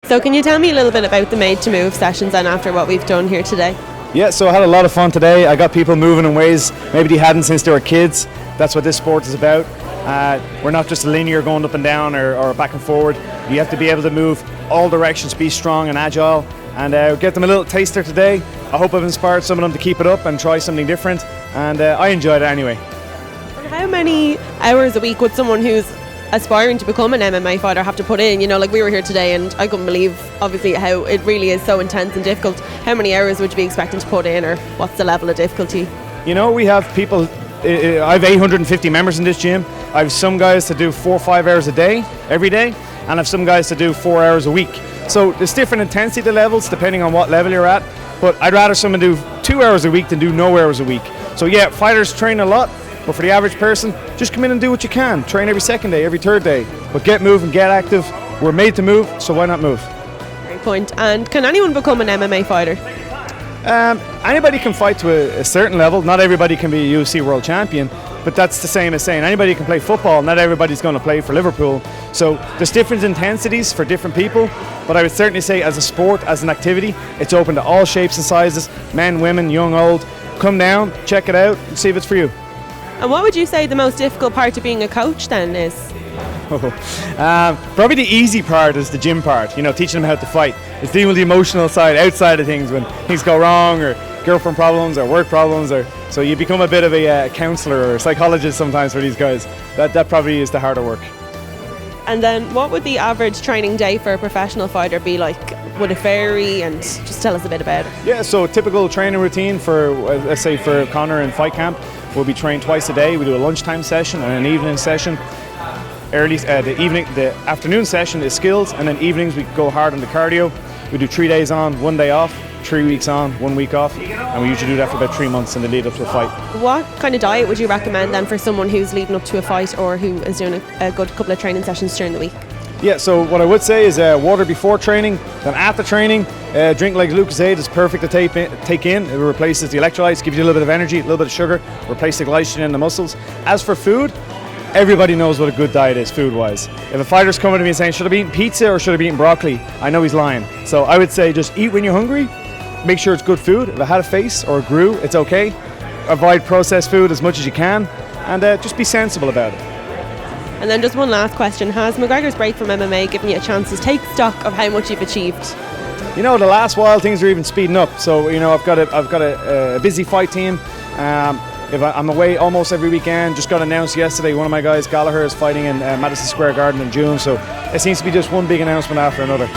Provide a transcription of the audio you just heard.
So can you tell me a little bit about the Made to Move sessions and after what we've done here today? Yeah, so I had a lot of fun today. I got people moving in ways maybe they hadn't since they were kids. That's what this sport is about. We're not just linear going up and down or back and forward. You have to be able to move all directions, be strong and agile, and get them a little taster today. I hope I've inspired some of them to keep it up and try something different, and I enjoyed it anyway. And how many hours a week would someone who's aspiring to become an MMA fighter have to put in? You know, like we were here today and I couldn't believe obviously how it really is so intense and difficult. How many hours would you be expecting to put in, or what's the level of difficulty? You know, we have people, I have 850 members in this gym. I have some guys to do 4 or 5 hours a day, every day, and I have some guys to do 4 hours a week. So there's different intensity levels depending on what level you're at, but I'd rather someone do 2 hours a week than do no hours a week. So yeah, fighters train a lot, but for the average person, just come in and do what you can. Train every second day, every third day, but get moving, get active. We're made to move, so why not move? Great point. And can anyone become an MMA fighter? Anybody can fight to a certain level. Not everybody can be a UFC world champion, but that's the same as saying anybody can play football. Not everybody's going to play for Liverpool. So there's different intensities for different people, but I would certainly say as a sport, as an activity, it's open to all shapes and sizes, men, women, young, old. Come down, check it out, and see if it's for you. And what would you say the most difficult part of being a coach then is? Probably the easy part is the gym part, you know, teaching them how to fight. It's dealing with the emotional side outside of things when things go wrong, or girlfriend problems or work problems, or so you become a bit of a counsellor or a psychologist sometimes for these guys. That probably is the harder work. And then what would the average training day for a professional fighter be like? Would it vary, and just tell us a bit about it? Yeah, so a typical training routine for, let's say for Conor in fight camp, we'll be trained twice a day. We do a lunchtime session and an evening session. The afternoon session is skills, and then evenings we go hard on the cardio. We do 3 days on, 1 day off, 3 weeks on, 1 week off, and we usually do that for about 3 months in the lead up to a fight. What kind of diet would you recommend then for someone who's leading up to a fight or who is doing a good couple of training sessions during the week? Yeah, so what I would say is water before training, then after training, drink like Lucozade is perfect to take in. It replaces the electrolytes, gives you a little bit of energy, a little bit of sugar, replace the glycogen in the muscles. As for food, everybody knows what a good diet is food-wise. If a fighter's coming to me and saying, should I be eating pizza or should I be eating broccoli? I know he's lying. So I would say just eat when you're hungry, make sure it's good food. If it had a face or it grew, it's okay. Avoid processed food as much as you can, and just be sensible about it. And then just one last question. Has McGregor's break from MMA given you a chance to take stock of how much you've achieved? You know, the last while things are even speeding up. So, you know, I've got a busy fight team. I'm away almost every weekend. Just got announced yesterday, one of my guys, Gallagher, is fighting in Madison Square Garden in June. So it seems to be just one big announcement after another.